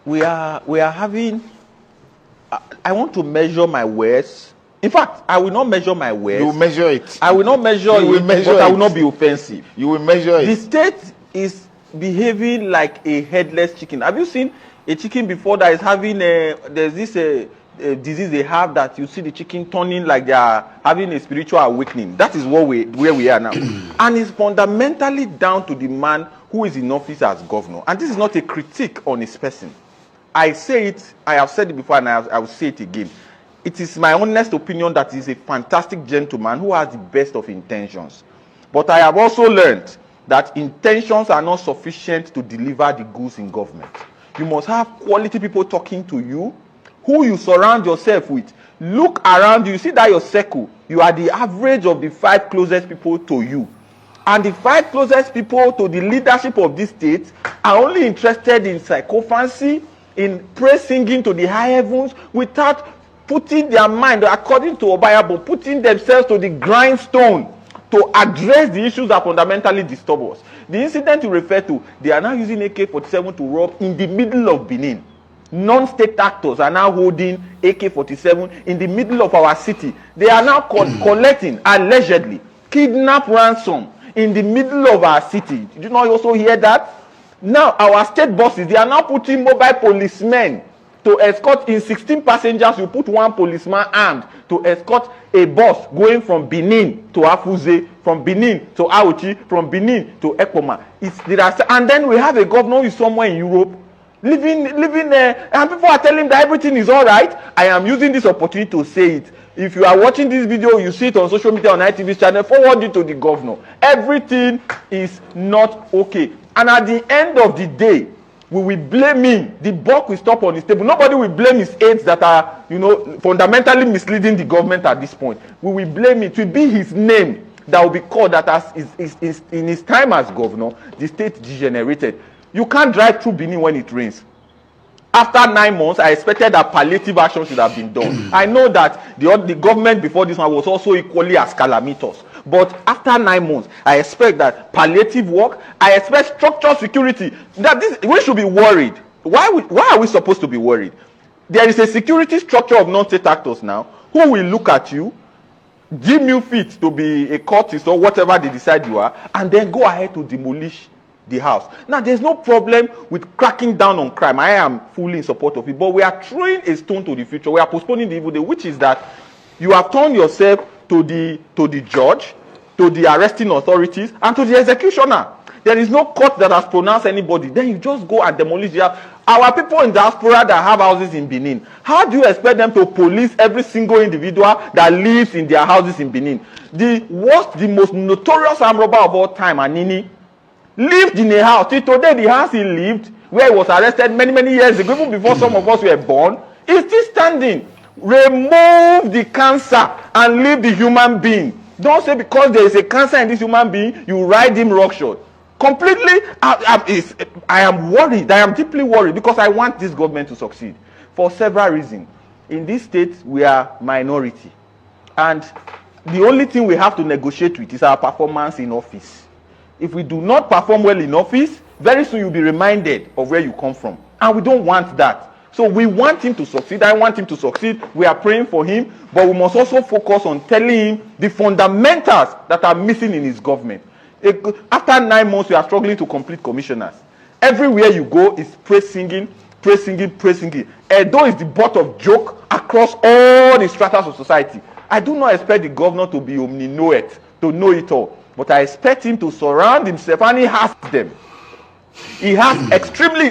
we are having. I want to measure my words. In fact, I will not measure my words. You will measure it. I will not measure it, but I will not be offensive. You will measure it. The state is behaving like a headless chicken. Have you seen a chicken before that is having there's this disease they have that you see the chicken turning like they are having a spiritual awakening? That is where we are now. And it's fundamentally down to the man who is in office as governor. And this is not a critique on his person. I say it, I have said it before and I will say it again. It is my honest opinion that he is a fantastic gentleman who has the best of intentions. But I have also learned that intentions are not sufficient to deliver the goods in government. You must have quality people talking to you, who you surround yourself with. Look around you, you see that your circle, you are the average of the 5 closest people to you. And the 5 closest people to the leadership of this state are only interested in sycophancy, in praise singing to the high heavens, without putting their mind, according to Obayabo, putting themselves to the grindstone to address the issues that fundamentally disturb us. The incident you refer to, they are now using AK-47 to rob in the middle of Benin. Non-state actors are now holding AK-47 in the middle of our city. They are now collecting, allegedly, kidnap ransom in the middle of our city. Did you not also hear that? Now, our state bosses, they are now putting mobile policemen to escort. In 16 passengers, you put 1 policeman armed to escort a bus going from Benin to Afuze, from Benin to Auchi, from Benin to Ekpoma. And then we have a governor who is somewhere in Europe, living there, and people are telling him that everything is all right. I am using this opportunity to say it. If you are watching this video, you see it on social media, on ITV's channel, forward it to the governor. Everything is not okay. And at the end of the day, we will blame him. The buck will stop on his table. Nobody will blame his aides that are, fundamentally misleading the government at this point. We will blame it. It will be his name that will be called that as in his time as governor, the state degenerated. You can't drive through Benin when it rains. After 9 months, I expected that palliative action should have been done. I know that the government before this one was also equally as calamitous. But after 9 months, I expect that palliative work, I expect structural security. We should be worried. Why are we supposed to be worried? There is a security structure of non-state actors now who will look at you, deem you fit to be a cultist or whatever they decide you are, and then go ahead to demolish the house. Now, there's no problem with cracking down on crime. I am fully in support of it. But we are throwing a stone to the future. We are postponing the evil day, which is that you have turned yourself to the judge, to the arresting authorities, and to the executioner. There is no court that has pronounced anybody. Then you just go and demolish the house. Our people in diaspora that have houses in Benin, how do you expect them to police every single individual that lives in their houses in Benin? The worst, the most notorious armed robber of all time, Anini, lived in a house. Till today, the house he lived, where he was arrested many years ago, even before some of us were born, is still standing. Remove the cancer and leave the human being. Don't say because there is a cancer in this human being, you ride him roughshod. Completely, I am worried. I am deeply worried because I want this government to succeed for several reasons. In this state, we are minority. And the only thing we have to negotiate with is our performance in office. If we do not perform well in office, very soon you'll be reminded of where you come from. And we don't want that. So we want him to succeed. I want him to succeed. We are praying for him. But we must also focus on telling him the fundamentals that are missing in his government. After 9 months, we are struggling to complete commissioners. Everywhere you go is praise singing. Edo is the butt of joke across all the stratas of society. I do not expect the governor to be omni-knoweth, to know it all. But I expect him to surround himself, and he has them. He has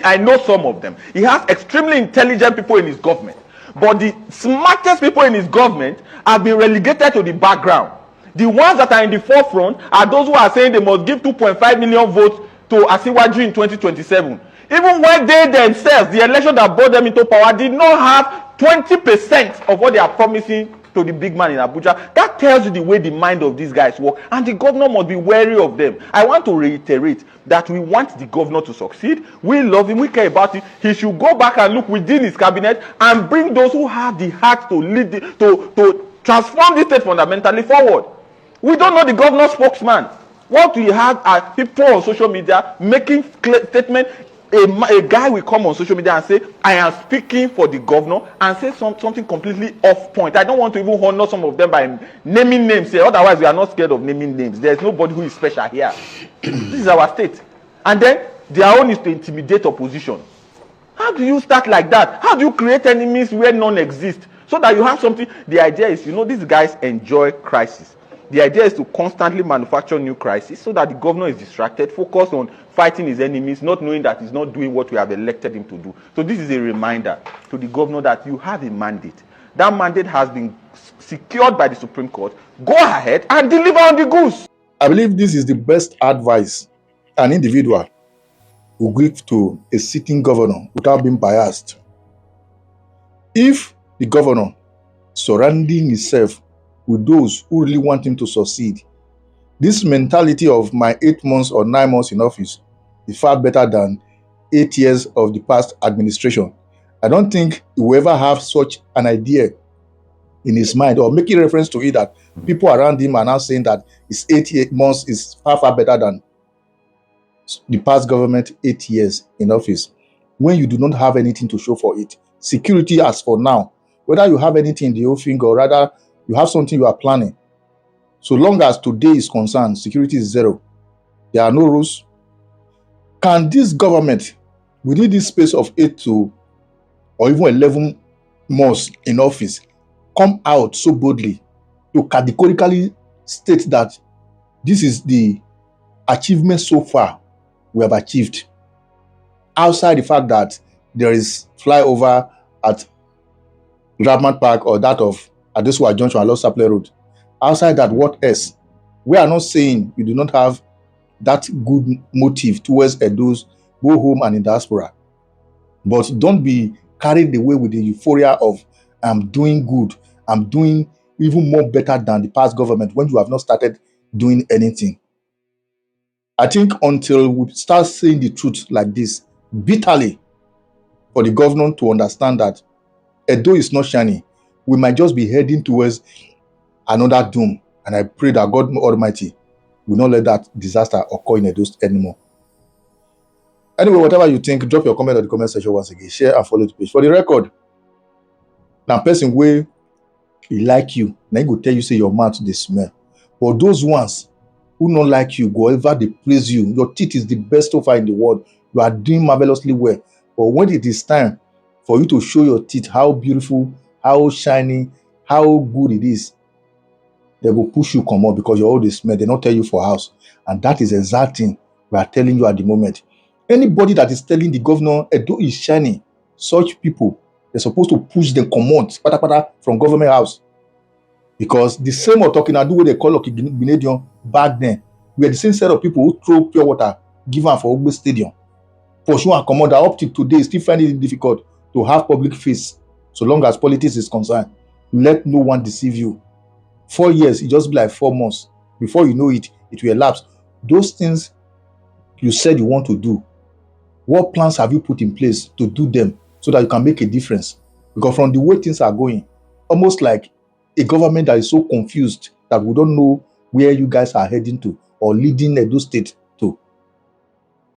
I know some of them. He has extremely intelligent people in his government. But the smartest people in his government have been relegated to the background. The ones that are in the forefront are those who are saying they must give 2.5 million votes to Asiwaju in 2027. Even when they themselves, the election that brought them into power, did not have 20% of what they are promising to the big man in Abuja. That tells you the way the mind of these guys work. And the governor must be wary of them. I want to reiterate that we want the governor to succeed. We love him. We care about it. He should go back and look within his cabinet and bring those who have the heart to lead, to transform this state fundamentally forward. We don't know the governor's spokesman. What we have are people on social media making statements. A guy will come on social media and say, I am speaking for the governor, and say something completely off point. I don't want to even honor some of them by naming names here. Otherwise, we are not scared of naming names. There's nobody who is special here. This is our state. And then their own is to intimidate opposition. How do you start like that? How do you create enemies where none exist? So that you have something. The idea is, these guys enjoy crisis. The idea is to constantly manufacture new crises so that the governor is distracted, focused on fighting his enemies, not knowing that he's not doing what we have elected him to do. So this is a reminder to the governor that you have a mandate. That mandate has been secured by the Supreme Court. Go ahead and deliver on the goods. I believe this is the best advice an individual will give to a sitting governor without being biased. If the governor surrounding himself with those who really want him to succeed, this mentality of my 8 months or 9 months in office is far better than 8 years of the past administration. I don't think he will ever have such an idea in his mind or making reference to it that people around him are now saying that his 8 months is far, far better than the past government 8 years in office. When you do not have anything to show for it, security as for now, whether you have anything in the offing or rather you have something you are planning, so long as today is concerned, security is zero. There are no rules. Can this government, within this space of 8 to or even 11 months in office, come out so boldly to categorically state that this is the achievement so far we have achieved, outside the fact that there is flyover at Rampart Park or that of Adesua Junction along Saple Road? Outside that, what else? We are not saying you do not have that good motive towards Edo's go home and in diaspora, but don't be carried away with the euphoria of I'm doing good, I'm doing even more better than the past government when you have not started doing anything. I think until we start saying the truth like this bitterly for the governor to understand that Edo is not shining, we might just be heading towards another doom. And I pray that God Almighty will not let that disaster occur in Edo anymore. Anyway, whatever you think, drop your comment in the comment section once again. Share and follow the page. For the record, now person where he like you, now he go tell you say your mouth they smell. But those ones who not like you, go ever they praise you. Your teeth is the best so far in the world. You are doing marvelously well. But when it is time for you to show your teeth, how beautiful, how shiny, how good it is, they will push you come up because you're all the smell. They not tell you for house. And that is exact thing we are telling you at the moment. Anybody that is telling the governor Edo is shining, such people, they're supposed to push them command from government house. Because the same or talking I do what they call Okiginedion back then, we are the same set of people who throw pure water given for Ogbe Stadium. For sure, and commander up to today still find it difficult to have public face so long as politics is concerned. Let no one deceive you. 4 years, it just be like 4 months. Before you know it, it will elapse. Those things you said you want to do, what plans have you put in place to do them so that you can make a difference? Because from the way things are going, almost like a government that is so confused that we don't know where you guys are heading to or leading Edo State